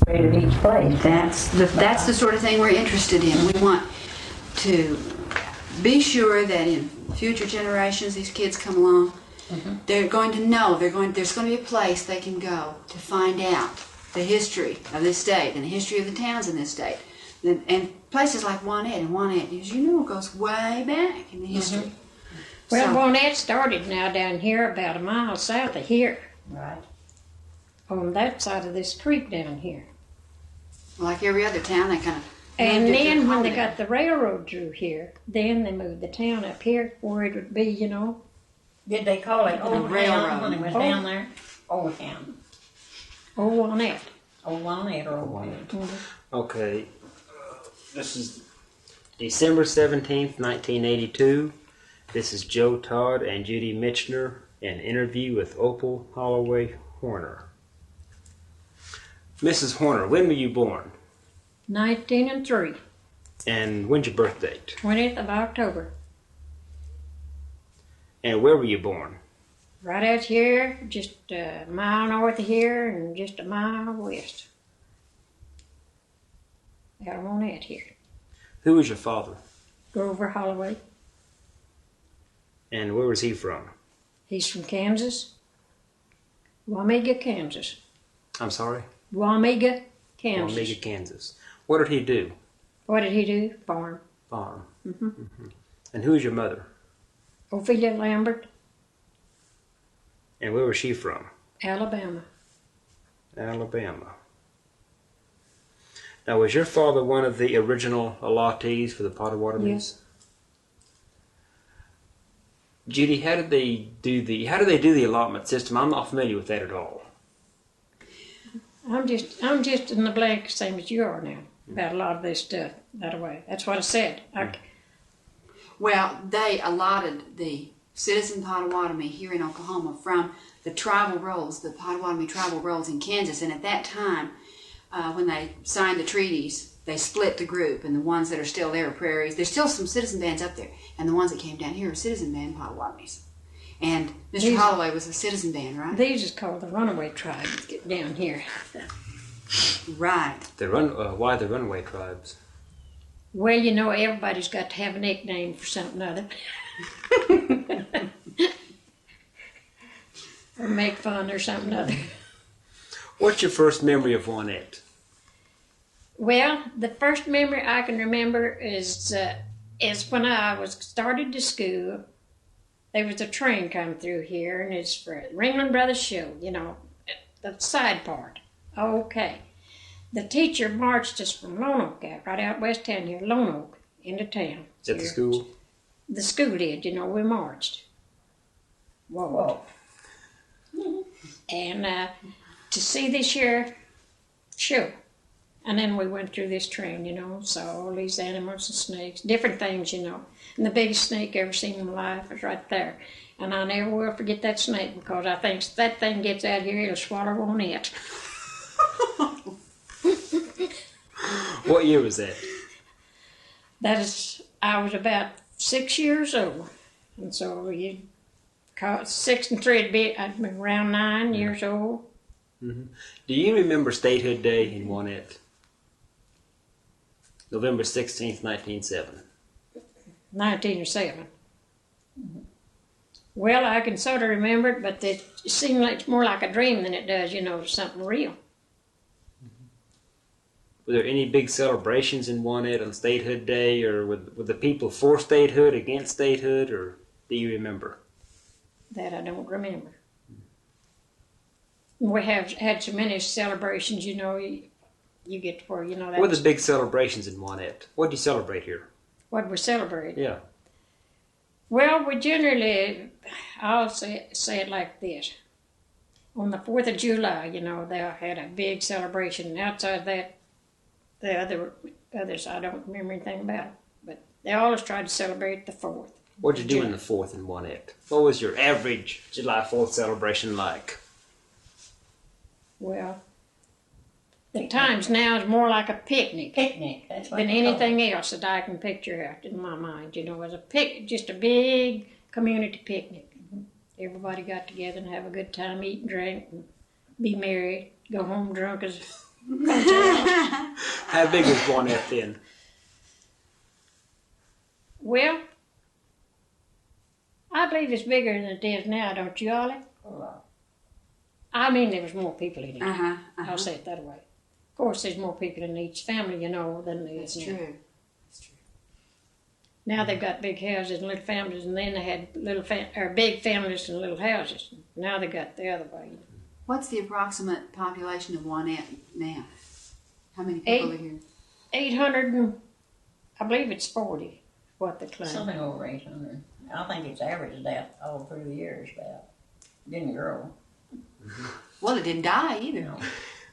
celebrate at each place. That's the sort of thing we're interested in. We want to be sure that in future generations, these kids come along, they're going to know, there's going to be a place they can go to find out the history of this state and the history of the towns in this state. And places like Wanette, and Wanette, as you know, goes way back in the history. Well, Wanette started now down here about a mile south of here. Right. On that side of this creek down here. Like every other town, they kind of And then when they got the railroad through here, then they moved the town up here where it would be, you know. Did they call it Old Town when it was down there? Old Town. Old Wanette. Old Wanette or Old Wanette. Okay. This is December 17th, 1982. This is Joe Todd and Judy Michener, an interview with Opal Holloway Horner. Mrs. Horner, when were you born? 1903. And when's your birth date? 20th of October. And where were you born? Right out here, just a mile north of here and just a mile west. Out on that here. Who was your father? Grover Holloway. And where was he from? He's from Kansas. Wamega, Kansas. I'm sorry? Wamega, Kansas. Wamega, Kansas. What did he do? What did he do? Farm. Farm. And who is your mother? Ophelia Lambert. And where was she from? Alabama. Alabama. Now, was your father one of the original allottees for the Potawatomi? Yes. Judy, how did they do the allotment system? I'm not familiar with that at all. I'm just in the blank, same as you are now, about a lot of this stuff that way. That's what I said. Well, they allotted the citizen Potawatomi here in Oklahoma from the tribal rolls, the Potawatomi tribal rolls in Kansas, and at that time, when they signed the treaties, they split the group, and the ones that are still there are prairies. There's still some citizen bands up there, and the ones that came down here are citizen band Potawatomis. And Mr. Holloway was a citizen band, right? These is called the Runaway tribes down here. Right. Why the Runaway tribes? Well, you know, everybody's got to have a nickname for something or other. Or make fun or something or other. What's your first memory of Wanette? Well, the first memory I can remember is when I was started to school. There was a train come through here, and it's for the Ringling Brothers show, you know, the side part. Okay. The teacher marched us from Lone Oak out, right out west town here, Lone Oak, into town. Is that the school? The school did, you know, we marched. Whoa. And to see this here show. And then we went through this train, you know, saw all these animals and snakes, different things, you know. And the biggest snake I ever seen in my life was right there. And I never will forget that snake, because I think if that thing gets out here, it'll swallow Wanette. What year was that? I was about 6 years old. And so you call it 6 and 3 would be, I'd be around 9 years old. Mm-hmm. Do you remember Statehood Day in Wanette? November 16th, 1907. 1907. Well, I can sort of remember it, but it seemed like it's more like a dream than it does, you know, something real. Were there any big celebrations in Wanette on Statehood Day, or were the people for statehood, against statehood, or do you remember? That I don't remember. We have had so many celebrations, you know, you get to where, you know. What were the big celebrations in Wanette? What do you celebrate here? What we celebrate? Yeah. Well, we generally, I'll say it like this. On the 4th of July, you know, they had a big celebration. Outside that, the others, I don't remember anything about. But they always tried to celebrate the 4th. What did you do in the 4th in Wanette? What was your average July 4th celebration like? Well, the times now is more like a picnic. That's what than anything else that I can picture out in my mind. You know, as just a big community picnic. Everybody got together and have a good time, eat and drink, and be merry, go home drunk as How big was Wanette then? Well, I believe it's bigger than it is now, don't you, Ollie? I mean, there was more people in it. I'll say it that way. Of course, there's more people in each family, you know, than there is now. That's true. Now they've got big houses and little families, and then they had big families and little houses. Now they got the other way. What's the approximate population of Wanette now? How many people are here? 800, and I believe it's 40, what they claim. Something over 800. I think it's averaged that all through the years, about. Didn't grow. Well, it didn't die either.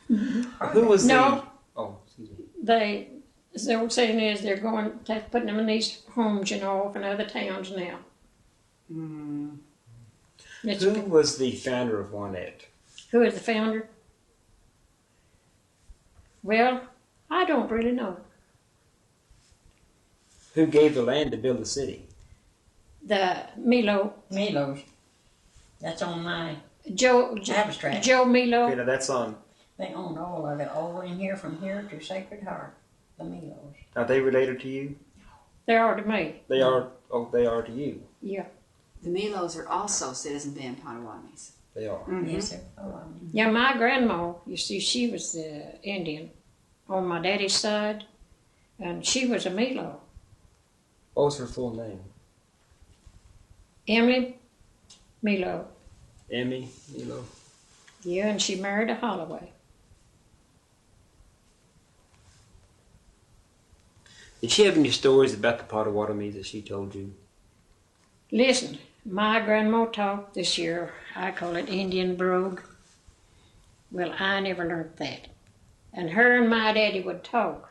Who was No. Oh, excuse me. The old saying is they're putting them in these homes, you know, off in other towns now. Mm. Who was the founder of Wanette? Who is the founder? Well, I don't really know. Who gave the land to build the city? The Milos. That's on my abstract. Joe Milo. Okay, now that's on. They own all of it, all in here from here to Sacred Heart. The Milos. Are they related to you? They are to me. They are. Oh, they are to you. Yeah. The Milos are also citizen band Potawatomis. They are. Mm-hmm. Yes, sir. Yeah, my grandma, you see, she was Indian on my daddy's side, and she was a Milo. What was her full name? Emily Milo. Emmy Milo. Yeah, and she married a Holloway. Did she have any stories about the Potawatomis that she told you? Listen, my grandma talked this year. I call it Indian brogue. Well, I never learned that. And her and my daddy would talk.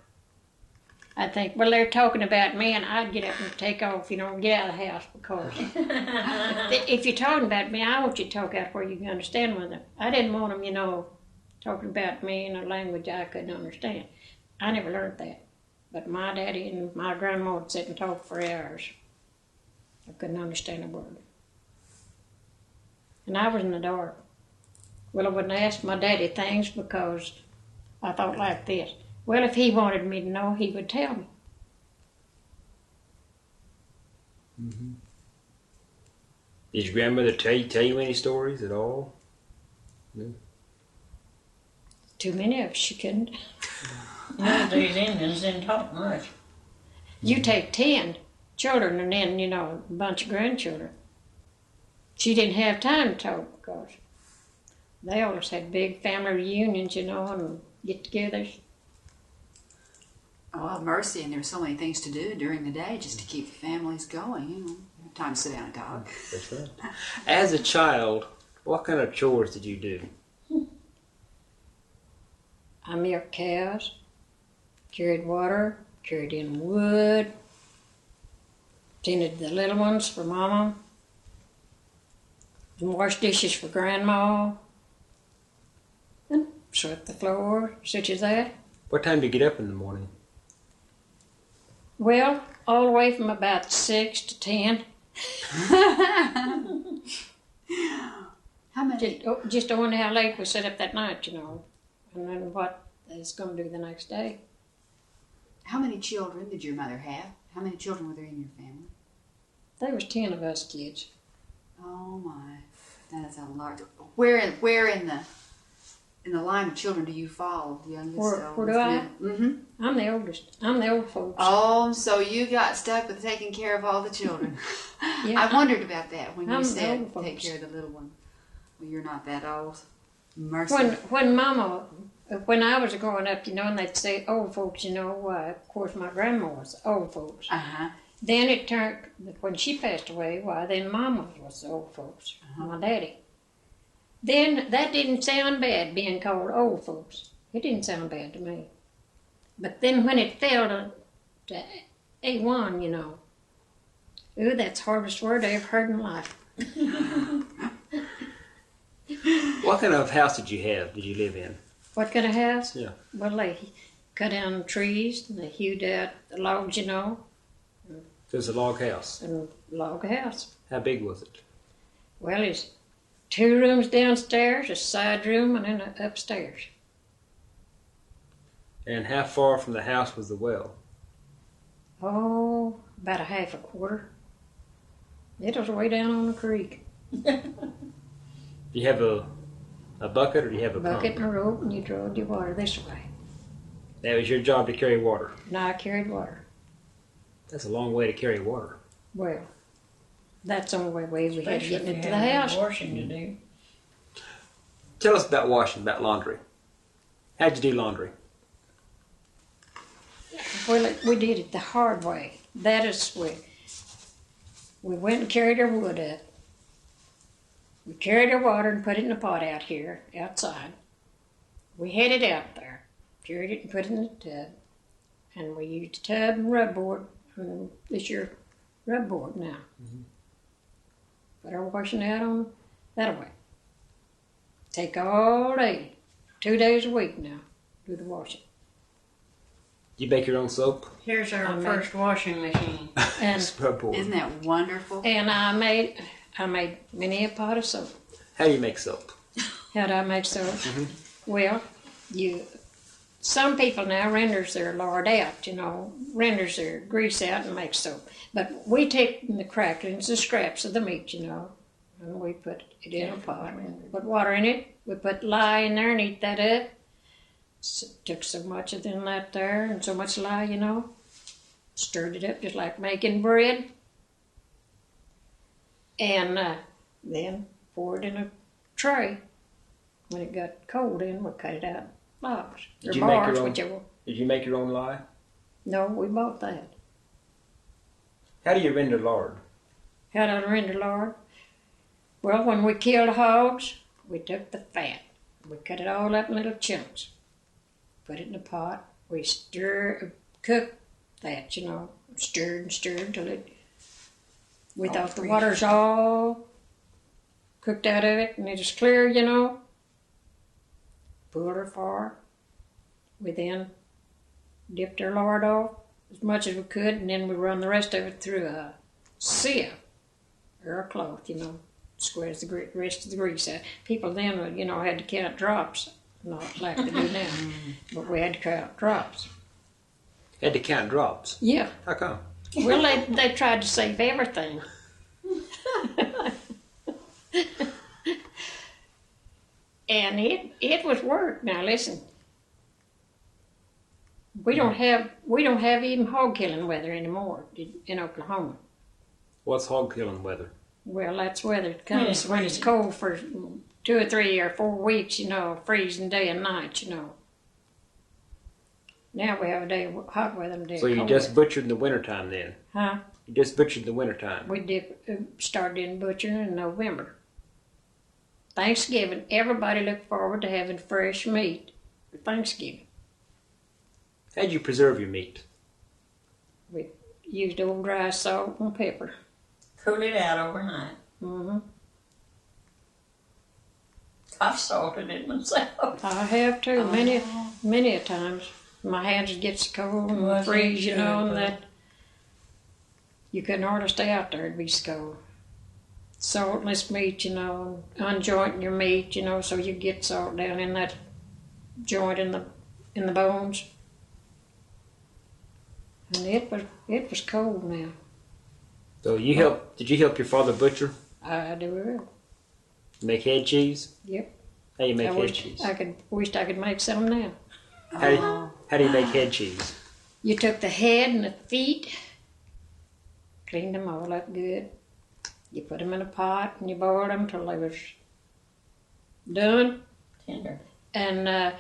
I'd think, well, they're talking about me, and I'd get up and take off, you know, get out of the house, because if you're talking about me, I want you to talk out where you can understand with them. I didn't want them, you know, talking about me in a language I couldn't understand. I never learned that. But my daddy and my grandma would sit and talk for hours. I couldn't understand a word. And I was in the dark. Well, I wouldn't ask my daddy things because I thought like this. Well, if he wanted me to know, he would tell me. Mm-hmm. Did your grandmother tell you any stories at all? No. Too many of us, she couldn't. None of these Indians didn't talk much. You take 10 children and then, you know, a bunch of grandchildren. She didn't have time to talk because they always had big family reunions, you know, and get-togethers. Oh, mercy, and there's so many things to do during the day just to keep the families going, you know. Time to sit down and talk. That's right. As a child, what kind of chores did you do? I milked cows, carried water, carried in wood, tended the little ones for Mama, and washed dishes for Grandma, and swept the floor, such as that. What time do you get up in the morning? Well, all the way from about 6 to 10. How many? Just to wonder how late we set up that night, you know, and then what it's going to do the next day. How many children did your mother have? How many children were there in your family? There was 10 of us kids. Oh my, that's a large. Where in the line of children do you fall? The youngest? Where do I? Mm-hmm. I'm the oldest. I'm the old folks. Oh, so you got stuck with taking care of all the children. Yeah, I wondered about that when you I'm the said old folks. take care of the little one. Well, you're not that old. Mercy. When I was growing up, you know, and they'd say old folks, you know, of course my grandma was old folks. Uh-huh. Then it turned, when she passed away, then Mama was the old folks, my daddy. Then that didn't sound bad, being called old folks. It didn't sound bad to me. But then when it fell to A1, you know, ooh, that's the hardest word I ever heard in life. What kind of house did you live in? What kind of house? Yeah. Well, they cut down trees, and they hewed out the logs, you know. It was a log house. And log house. How big was it? Well, it's 2 rooms downstairs, a side room, and then upstairs. And how far from the house was the well? Oh, about a half a quarter. It was way down on the creek. Do you have a bucket or do you have a Bucket pump? and a rope, and you drove your water this way. That was your job to carry water. And I carried water. That's a long way to carry water. Well, that's the only way we had to Especially get if you into the had house. washing to do. Tell us about washing, about laundry. How'd you do laundry? Well, we did it the hard way. That is, we went and carried our wood up. We carried our water and put it in a pot out here, outside. We had it out there, carried it and put it in the tub. And we used a tub and rub board. This your rub board now. Put our washing out on that way. Take all day, 2 days a week now, do the washing. You make your own soap? Here's our I made- first washing machine. And Scrub board. Isn't that wonderful? and I made many a pot of soap. How do you make soap? How do I make soap? Well, some people now renders their lard out, renders their grease out and make soap. But we take the cracklings, the scraps of the meat, and we put it in a pot. Put water in it. We put lye in there and eat that up. Took so much of that there and so much lye, stirred it up just like making bread. And then poured it in a tray. When it got cold in, we cut it out blocks or Did you make bars, your own? whichever. Did you make your own lye? No, we bought that. How do you render lard? How did I render lard? Well, when we killed hogs, we took the fat. We cut it all up in little chunks. Put it in a pot. We cook that, stirred and stirred till we thought the water's all cooked out of it and it was clear, Pulled her far. We then dipped our lard off as much as we could, and then we run the rest of it through a sieve or a cloth, squeeze the rest of the grease out. People then, had to count drops, not like they do now, but we had to count drops. Had to count drops. Yeah. How come? Well, they tried to save everything. And it was work. Now listen, we don't have even hog killing weather anymore in Oklahoma. What's hog killing weather? Well, that's weather it comes when it's cold for 2 or 3 or 4 weeks, freezing day and night, Now we have a day of hot weather and a day So of you cold just weather. butchered in the wintertime then? Huh? You just butchered in the wintertime. We started in butchering in November. Thanksgiving, everybody looked forward to having fresh meat for Thanksgiving. How'd you preserve your meat? We used old dry salt and pepper. Cool it out overnight. Mm-hmm. I've salted it myself. I have too, many a times. My hands would get so cold and Well, freeze, sure, and but- that you couldn't hardly stay out there, it'd be so cold. Saltless meat, unjointing your meat, so you get salt down in that joint in the bones. And it was cold now. So did you help your father butcher? I do. Make head cheese? Yep. How do you make I head wished cheese? wished I could make some now. How do you make head cheese? You took the head and the feet, cleaned them all up good. You put them in a pot and you boiled them till they was done. Tender. And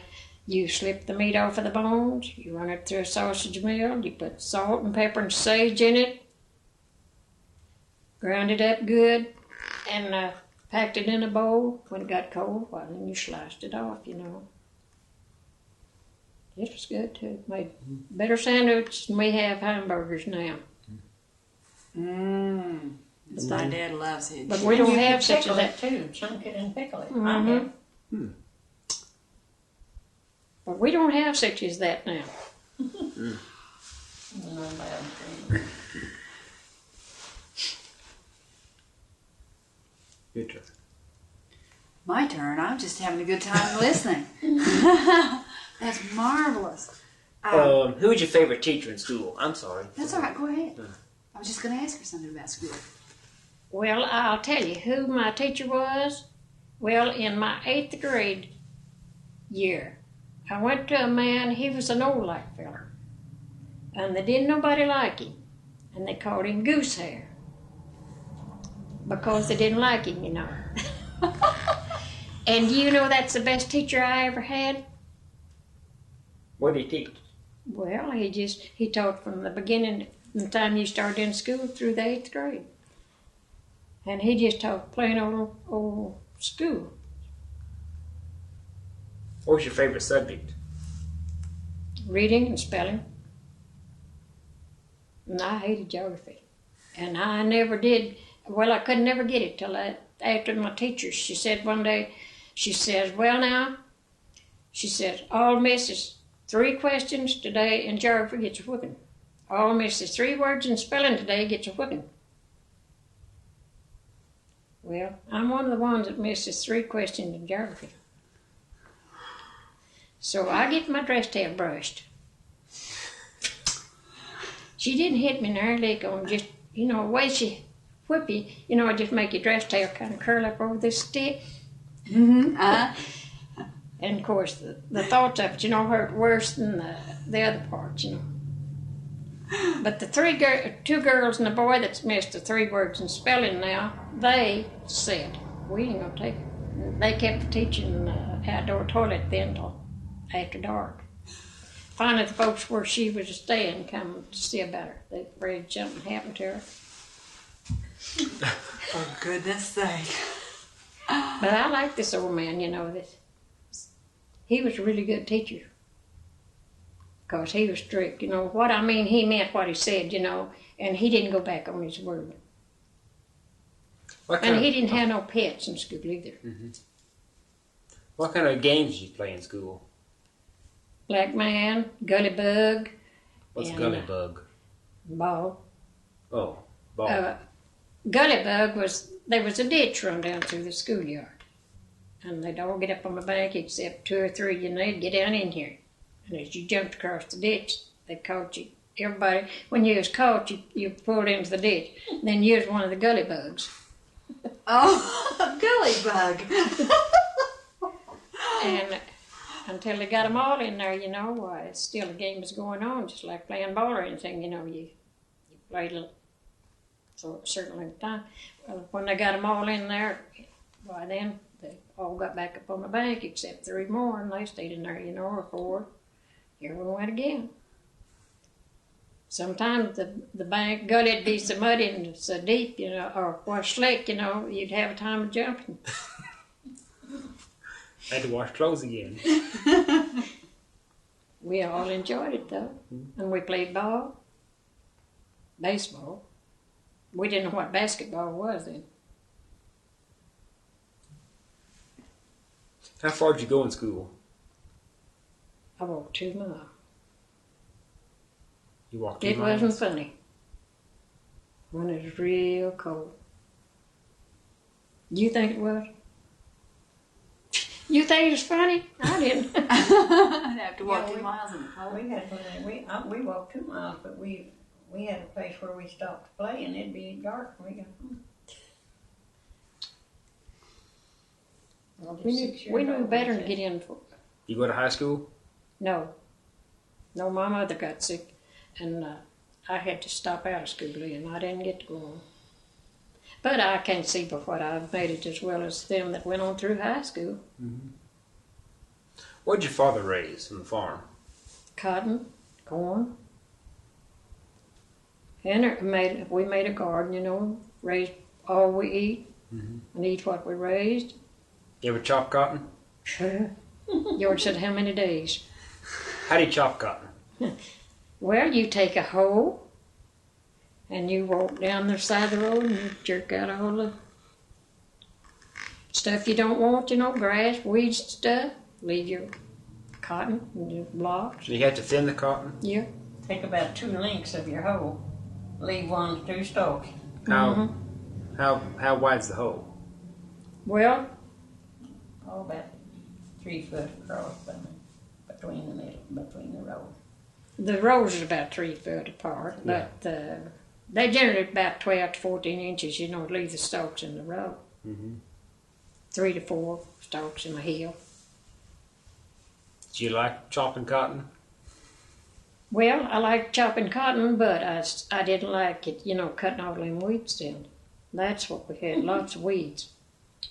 you slip the meat off of the bones. You run it through a sausage mill. You put salt and pepper and sage in it. Ground it up good and packed it in a bowl. When it got cold, well, then you sliced it off, It was good too. Made better sandwiches than we have hamburgers now. Mmm. My dad loves it. But we don't You have can such pickle as it that. too. Chunk it and pickle it. I Mhm. have. But we don't have such as that now. No bad thing. Your turn. My turn. I'm just having a good time listening. That's marvelous. Who was your favorite teacher in school? I'm sorry. That's all right. Go ahead. I was just going to ask her something about school. Well, I'll tell you who my teacher was. Well, in my 8th grade year, I went to a man, he was an old like feller. And they didn't nobody like him. And they called him Goosehair. Because they didn't like him, you know. And you know that's the best teacher I ever had? What did he teach? Well, he taught from the beginning, from the time you started in school through the 8th grade. And he just taught plain old school. What was your favorite subject? Reading and spelling. And I hated geography. And I never did, well, I could never get it till after my teacher. She said one day, she says, well now, she says, all misses 3 questions today in geography gets a whooping. All misses 3 words in spelling today gets a whooping. Well, I'm one of the ones that misses 3 questions in geography. So I get my dress tail brushed. She didn't hit me in her leg on just, you know, the way she whip you, you know, it just make your dress tail kind of curl up over this stick. Mm-hmm. And of course, the thoughts of it, you know, hurt worse than the other parts, you know. But the 2 girls and the boy that's missed the 3 words in spelling now, they said, we ain't gonna take it. They kept teaching outdoor toilet then till after dark. Finally, the folks where she was staying come to see about her. They were afraid something happened to her. For goodness sake. But I like this old man, you know. He was a really good teacher. Because he was strict, you know. What I mean, he meant what he said, you know. And he didn't go back on his word. And he didn't have no pets in school either. Mm-hmm. What kind of games did you play in school? Black man, gully bug. What's gully bug? Ball. Oh, ball. Gully bug there was a ditch run down through the schoolyard. And they'd all get up on the bank except 2 or 3, and they'd get down in here. And as you jumped across the ditch, they caught you. Everybody, when you was caught, you pulled into the ditch. And then you was one of the gully bugs. Oh, gully bug. And until they got them all in there, you know, why, it's still a game is going on, just like playing ball or anything, you know, you played for a certain length of time. Well, when they got them all in there, why then they all got back up on the bank except 3 more, and they stayed in there, you know, or 4. Here we went again. Sometimes the bank gully'd be so muddy and so deep, you know, or wash slick, you know, you'd have a time of jumping. Had to wash clothes again. We all enjoyed it though, and we played ball, baseball. We didn't know what basketball was then. How far did you go in school? I walked 2 miles. You walked 2 It miles? wasn't funny when it was real cold. You think it was? You think it was funny? I didn't. I'd have to walk 2 miles in the cold. We had we walked 2 miles, but we had a place where we stopped to play, and it'd be dark when we got home. We knew better to get in for. You go to high school? No, my mother got sick, and I had to stop out of school, and I didn't get to go on. But I can't see but what I've made it as well as them that went on through high school. Mm-hmm. What did your father raise on the farm? Cotton, corn, and we made a garden, you know, raised all we eat, and eat what we raised. You ever chop cotton? George said, how many days? How do you chop cotton? Well, you take a hoe, and you walk down the side of the road, and you jerk out all the stuff you don't want, you know, grass, weeds and stuff. Leave your cotton and your blocks. So you have to thin the cotton? Yeah. Take about 2 lengths of your hoe, leave 1 to 2 stalks. How wide's the hole? Well, About 3 foot across between the rows. The rows is about 3 foot apart, Yeah. but they generally about 12 to 14 inches, you know, leave the stalks in the row. Mm-hmm. 3 to 4 stalks in a hill. Do you like chopping cotton? Well, I like chopping cotton, but I didn't like it, you know, cutting all them weeds down. That's what we had, lots of weeds.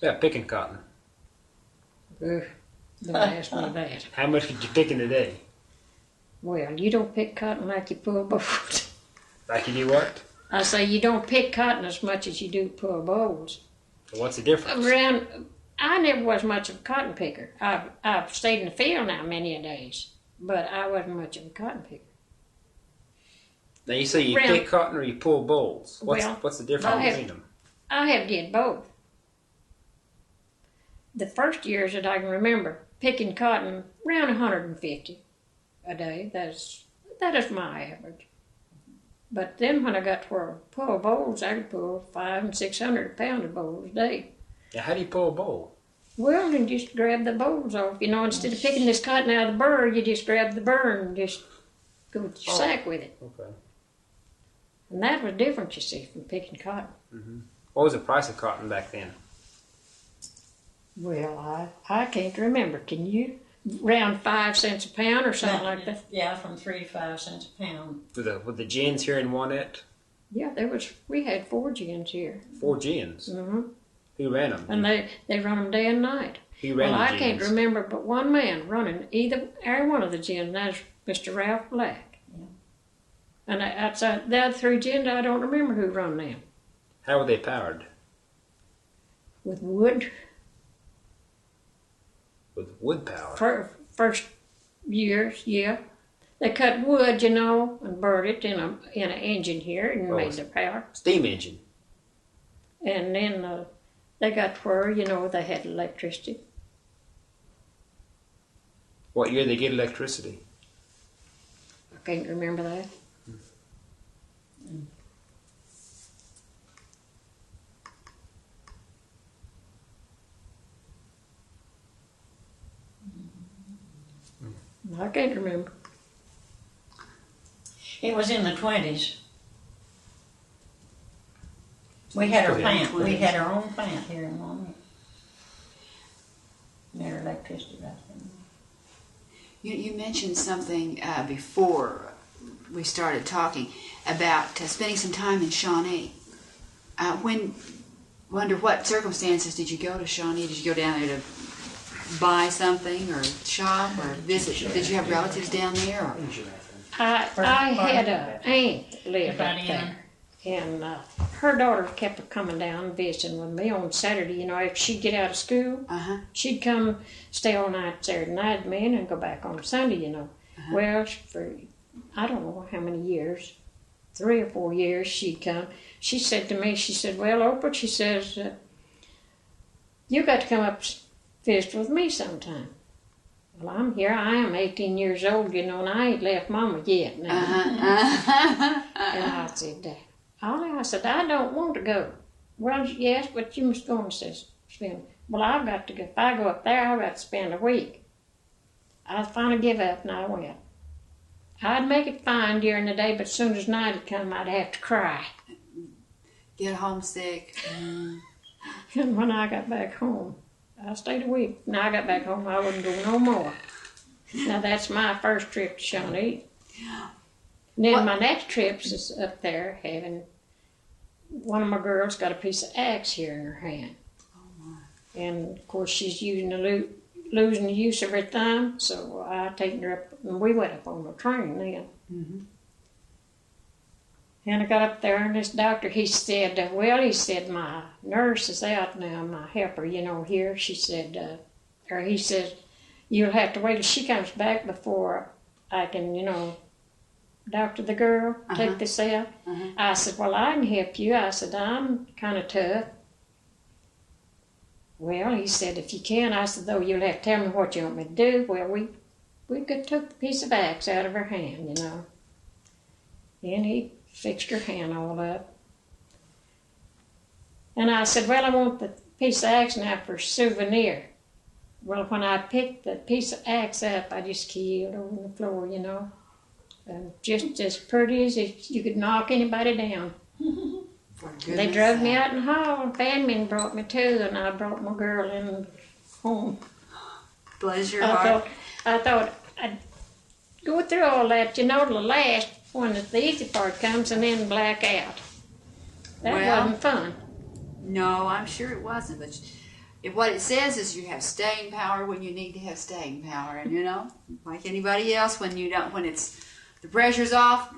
Yeah, picking cotton. Ugh, don't ask me that. How much did you pick in a day? Well, you don't pick cotton like you pull bowls. Like you do what? I say you don't pick cotton as much as you do pull bowls. So what's the difference? I never was much of a cotton picker. I've stayed in the field now many a days, but I wasn't much of a cotton picker. Now you say you Round- pick cotton or you pull bowls. Well, What's the difference between them? I have did both. The first years that I can remember picking cotton around 150 a day. That is my average. But then when I got to where I pull bowls, I could pull 500 and 600 pound of bowls a day. Now, how do you pull a bowl? Well, then just grab the bowls off. You know, instead of picking this cotton out of the burr, you just grab the burr and just go with your sack with it. Okay. And that was different, you see, from picking cotton. Mm-hmm. What was the price of cotton back then? Well, I can't remember. Can you? Around 5 cents a pound or something like that? Yeah, from 3 to 5 cents a pound. With the gins here in Wanette? Yeah, we had 4 gins here. 4 gins? Mm-hmm. Who ran them? And they run them day and night. Who ran Well, the I gins? can't remember but one man running either one of the gins, and that's Mr. Ralph Black. Yeah. And outside the other 3 gins, I don't remember who run them. How were they powered? With wood. With wood power? First years, yeah. They cut wood, you know, and burned it in an engine here and made the power. Steam engine? And then they got where, you know, they had electricity. What year they get electricity? I can't remember that. I can't remember. It was in the 20s. We had our plant. We had our own plant here in Wanette. We had electricity right then. You mentioned something before we started talking about spending some time in Shawnee. Under what circumstances did you go to Shawnee? Did you go down there to buy something or shop or visit? Did you have relatives down there? Or? I had an aunt that lived up Everybody there. And her daughter kept coming down and visiting with me on Saturday. You know, if she'd get out of school, she'd come stay all night Saturday night with me and then go back on Sunday, you know. Well, for I don't know how many years, 3 or 4 years she'd come. She said to me, she said, well, Opal, she says, you got to come up and visit with me sometime. Well, I'm here. I am 18 years old, you know, and I ain't left Mama yet now. And I said, Ollie, I said, I don't want to go. Well, yes, but you must go and spend. Well, I've got to go. If I go up there, I've got to spend a week. I finally give up and I went. I'd make it fine during the day, but as soon as night had come, I'd have to cry. Get homesick. And when I got back home, I stayed a week. When I got back home, I wouldn't go no more. Now, that's my first trip to Shawnee. And then my next trip is up there having one of my girls got a piece of axe here in her hand. And of course she's losing the use of her thumb, so I taken her up and we went up on the train then. And I got up there and this doctor, he said, my nurse is out now, my helper, you know, here. She said, he said, you'll have to wait till she comes back before I can, you know, doctor the girl, take this out. I said, well, I can help you. I said, I'm kind of tough. Well, he said, if you can. I said, though, you'll have to tell me what you want me to do. Well, we took the piece of axe out of her hand, you know. And he fixed her hand all up. And I said, well, I want the piece of axe now for a souvenir. Well, when I picked the piece of axe up, I just keeled over the floor, you know. Just as pretty as if you could knock anybody down. For They goodness drove me sake. out in the hall and fanned me and brought me too, and I brought my girl in home. Bless your heart. I thought I'd go through all that, you know, to the last when the easy part comes and then black out. That Well, wasn't fun. No, I'm sure it wasn't. But what it says is you have staying power when you need to have staying power, and you know, like anybody else, when you don't, when it's the pressure's off.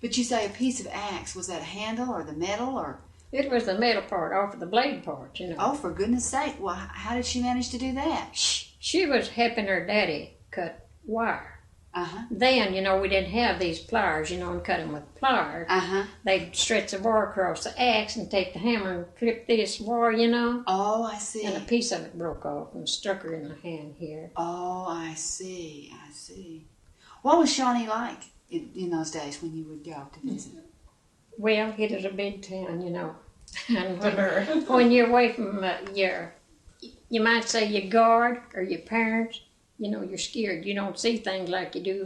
But you say a piece of axe, was that a handle or the metal or? It was the metal part off of the blade part, you know. Oh, for goodness sake! Well, how did she manage to do that? She was helping her daddy cut wire. Then, You know, we didn't have these pliers, you know, and cut them with pliers. They'd stretch the wire across the axe and take the hammer and clip this wire, you know. Oh, I see. And a piece of it broke off and stuck her in the hand here. Oh, I see. I see. What was Shawnee like in those days when you would go to visit? Well, it is a big town, you know. And when you're away from you might say your guard or your parents, you know, you're scared. You don't see things like you do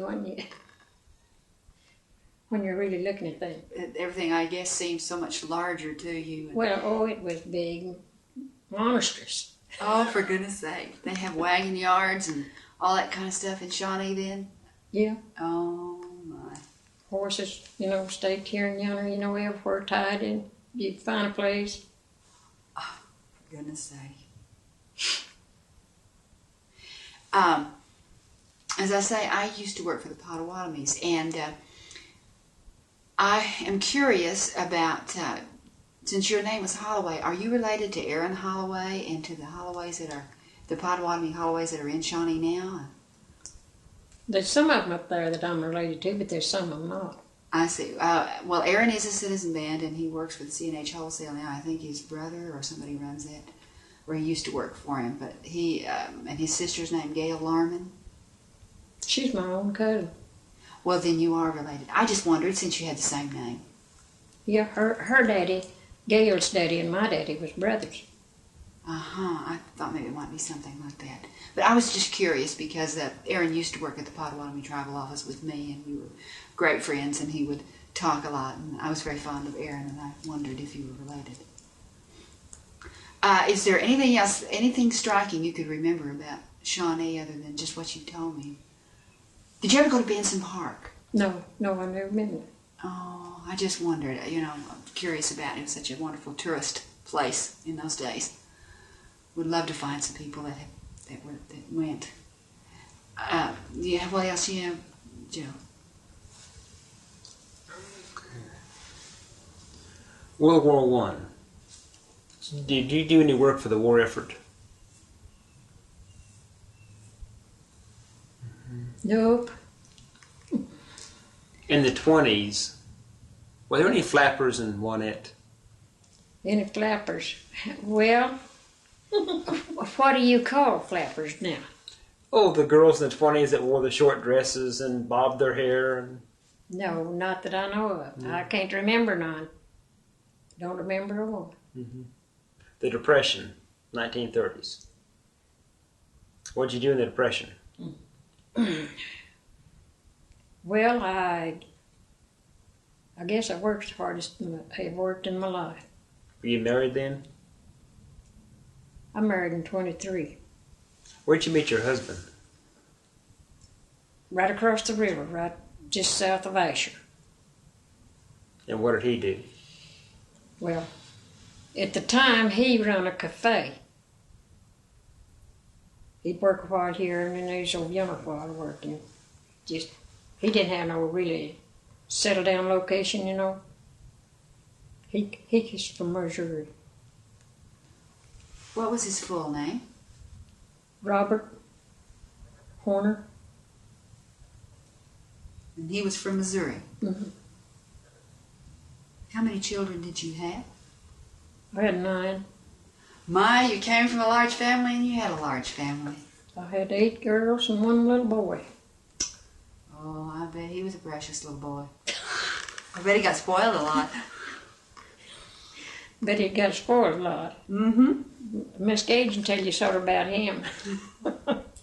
when you're really looking at things. Everything, I guess, seems so much larger to you. Well, it was big, monstrous. Oh, for goodness sake. They have wagon yards and all that kind of stuff in Shawnee then? Yeah. Oh, my. Horses, you know, stayed here and yonder, you know, everywhere tied in. You'd find a place. Oh, for goodness sake. As I say, I used to work for the Potawatomis, and I am curious about, since your name was Holloway, are you related to Aaron Holloway and to the Holloways the Potawatomi Holloways that are in Shawnee now? There's some of them up there that I'm related to, but there's some of them not. I see. Well, Aaron is a citizen band, and he works for the C&H Wholesale now. I think his brother or somebody runs it, or he used to work for him. But he and his sister's named Gail Larman. She's my own cousin. Well, then you are related. I just wondered, since you had the same name. Yeah, her daddy, Gail's daddy, and my daddy was brothers. I thought maybe it might be something like that. But I was just curious because Aaron used to work at the Potawatomi Tribal Office with me, and we were great friends, and he would talk a lot, and I was very fond of Aaron, and I wondered if you were related. Is there anything else, anything striking you could remember about Shawnee other than just what you told me? Did you ever go to Benson Park? No, I've never been there. Oh, I just wondered, you know, I'm curious about it. It was such a wonderful tourist place in those days. Would love to find some people that went. Yeah, what else do you have, Joe? World War I. Did you do any work for the war effort? Nope. In the 20s, were there any flappers in Wanette? Any flappers? Well, what do you call flappers now? Oh, the girls in the 20s that wore the short dresses and bobbed their hair. And... No, not that I know of. I can't remember none. Don't remember a one. Mm-hmm. The Depression, 1930s. What'd you do in the Depression? Well, I guess I worked the hardest I've worked in my life. Were you married then? I married in 23. Where'd you meet your husband? Right across the river, right just south of Asher. And what did he do? Well, at the time, he run a cafe. He'd work a while here and then he's over yonder while working. He didn't have no really settled down location, you know. He's from Missouri. What was his full name? Robert Horner. And he was from Missouri. Mm-hmm. How many children did you have? I had 9. My, you came from a large family and you had a large family. I had 8 girls and 1 little boy. Oh, I bet he was a precious little boy. I bet he got spoiled a lot. Bet he got spoiled a lot. Mm-hmm. Miss Gage can tell you sort of about him.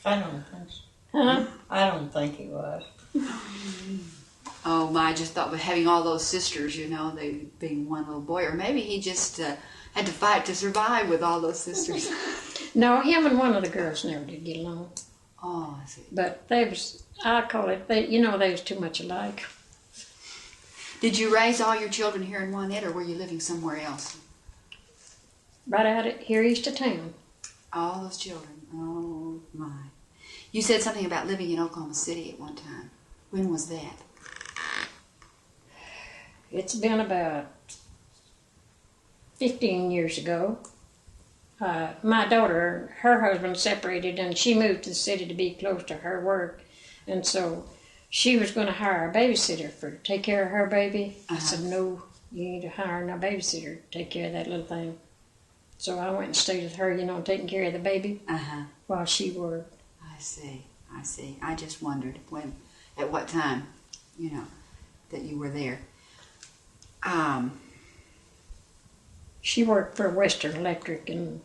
I don't think so. Huh? I don't think he was. Oh my! I just thought with having all those sisters, you know, they being one little boy, or maybe he just had to fight to survive with all those sisters. No, him and one of the girls never did get along. Oh, I see. But they was, I call it, they was too much alike. Did you raise all your children here in Wanette, or were you living somewhere else? Right out here east of town. All those children. Oh my! You said something about living in Oklahoma City at one time. When was that? It's been about 15 years ago. My daughter, her husband separated, and she moved to the city to be close to her work. And so she was going to hire a babysitter to take care of her baby. I said, no, you need to hire no babysitter to take care of that little thing. So I went and stayed with her, taking care of the baby while she worked. I see. I just wondered at what time, that you were there. She worked for Western Electric, and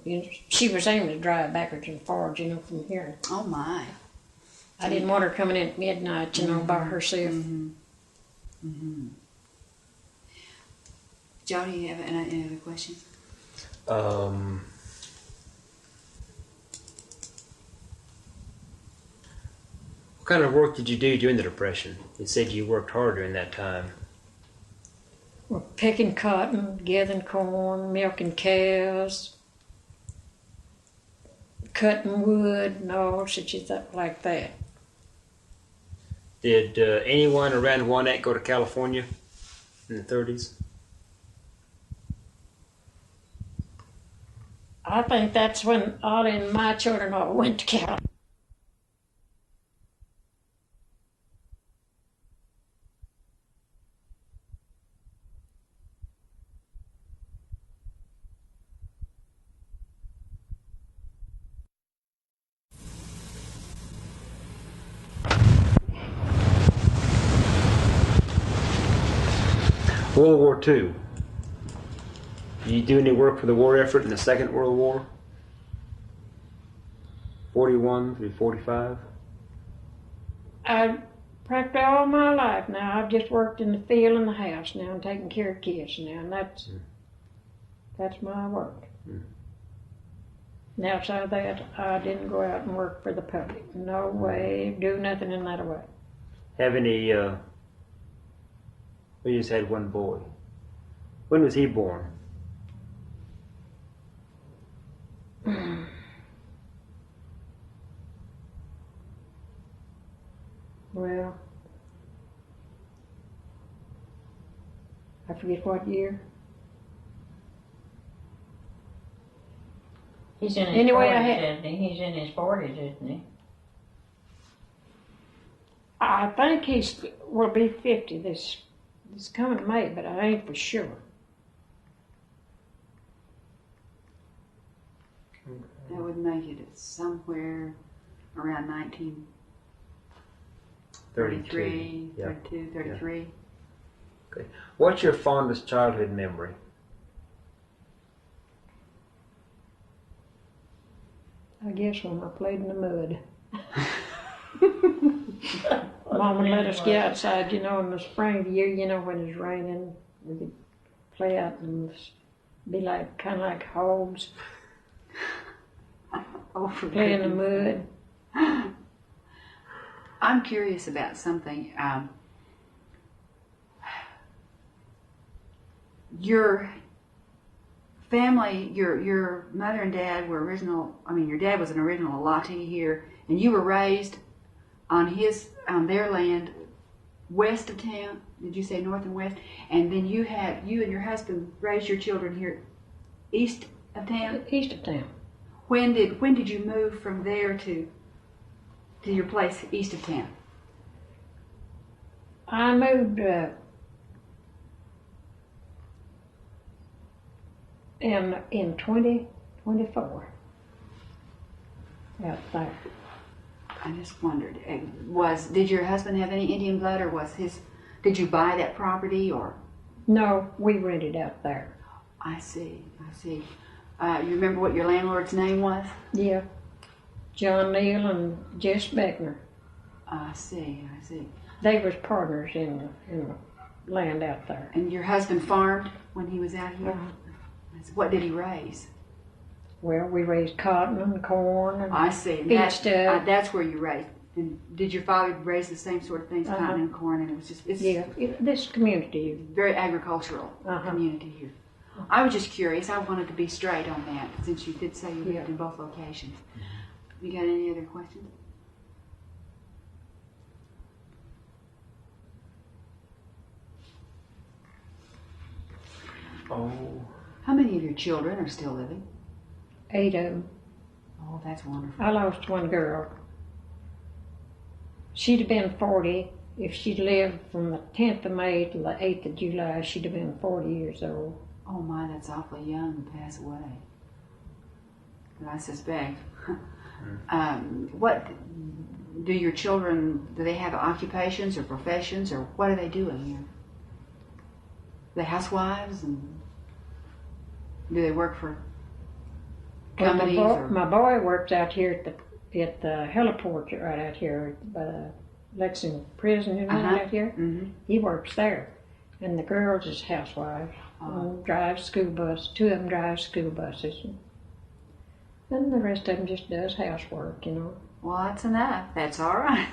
she was aiming to drive backwards and forwards, from here. Oh my! I didn't want her coming in at midnight, by herself. Mm-hmm. Mm-hmm. Joe, do you have any other questions? What kind of work did you do during the Depression? You said you worked hard during that time. We're picking cotton, gathering corn, milking cows, cutting wood, and all such stuff like that. Did anyone around Wanette go to California in the 30s? I think that's when all in my children all went to California. World War II. Did you do any work for the war effort in the Second World War? 41 through 45? I've practically all my life now. I've just worked in the field and the house now and taking care of kids now, and that's my work. And outside of that, I didn't go out and work for the public. No way, do nothing in that way. Have any, we just had one boy. When was he born? Well, I forget what year. He's in his Anyway, 40s, isn't he? He's in his 40s, isn't he? I think will be 50 this coming May, but I ain't for sure. That would make it somewhere around 1933, 32, 33. Yeah. Okay. What's your fondest childhood memory? I guess when I played in the mud. Mom would let us get outside, in the spring of the year, when it's raining. We could play out and be kind of like hogs. Play in the mud. I'm curious about something. Your family, your mother and dad were your dad was an original allottee here, and you were raised on their land west of town. Did you say north and west? And then you and your husband raised your children here east of town? East of town. When did you move from there to your place east of town? I moved in 2024 out there. I just wondered, did your husband have any Indian blood, or did you buy that property, or? No, we rented out there. I see. You remember what your landlord's name was? Yeah, John Neal and Jess Beckner. I see. They was partners in the land out there. And your husband farmed when he was out here? Uh-huh. What did he raise? Well, we raised cotton and corn and I see. And feed stuff. that's where you raised. And did your father raise the same sort of things, cotton and corn? And it was just this community. Very agricultural community here. I was just curious. I wanted to be straight on that since you did say you lived in both locations. You got any other questions? Oh. How many of your children are still living? 8 of them. Oh, that's wonderful. I lost one girl. She'd have been 40 if she'd lived from the 10th of May to the 8th of July. She'd have been 40 years old. Oh my, that's awfully young to pass away. But I suspect. What do your children? Do they have occupations or professions, or what are they doing here? They housewives, and do they work for companies? Well, my boy works out here at the heliport right out here by the Lexington prison, you know, out here. Mm-hmm. He works there, and the girls is housewives. Drive school bus. 2 of them drive school buses, and the rest of them just does housework, you know. Well, that's enough. That's all right.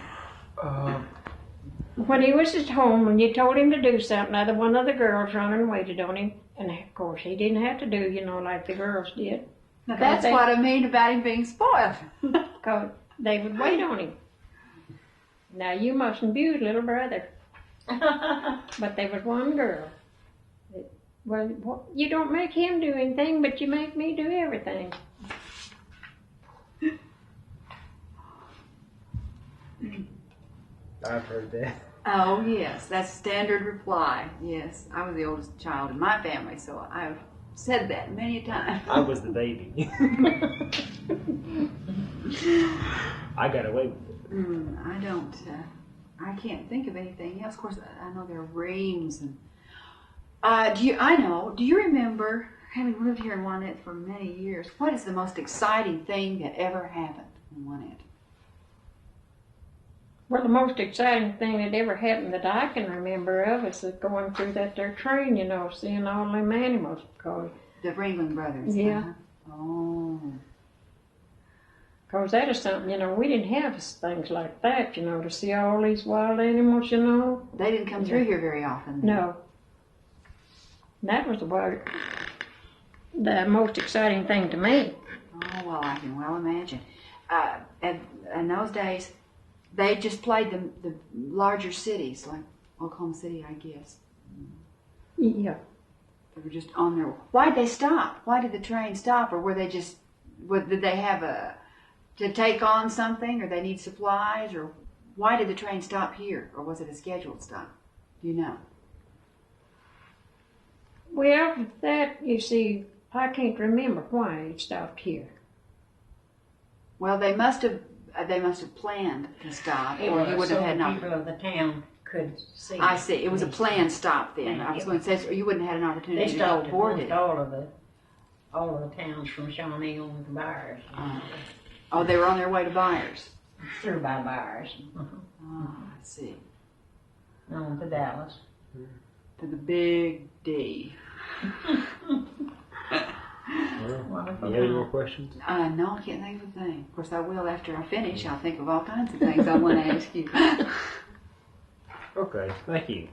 When he was at home, when you told him to do something, either one of the girls running and waited on him, and of course he didn't have to do, you know, like the girls did. Now that's what I mean about him being spoiled. Because they would wait on him. Now you mustn't abuse little brother. But there was one girl. Well, you don't make him do anything, but you make me do everything. I've heard that. Oh, yes. That's standard reply. Yes. I was the oldest child in my family, so I've said that many a time. I was the baby. I got away with it. I can't think of anything else. Of course, I know there are reams. And do you remember, having lived here in Wanette for many years, what is the most exciting thing that ever happened in Wanette? Well, the most exciting thing that ever happened that I can remember of is going through that there train, you know, seeing all them animals. Because The Ringling Brothers. Yeah. Oh. that is something, you know, we didn't have things like that, you know, to see all these wild animals, you know. They didn't come through here very often. No. That was the most exciting thing to me. Oh, well, I can well imagine. In those days, they just played the larger cities, like Oklahoma City, I guess. Yeah. They were just on their... Why'd they stop? Why did the train stop? Or were they just... Did they have to take on something, or they need supplies? Or why did the train stop here? Or was it a scheduled stop? Do you know? Well, that, you see, I can't remember why it stopped here. Well, they must have planned to stop, or he would have had no... people of the town could see. I see. It was a planned stop then. I was going to say, so you wouldn't have had an opportunity They to go stopped aboard it. all of the towns from Shawnee on to Byers. Oh, they were on their way to Byers. Through by Byers. Oh, I see. On to Dallas. To the Big D. Well, you have any more questions? No, I can't think of a thing. Of course, I will after I finish. I'll think of all kinds of things I want to ask you. Okay, thank you.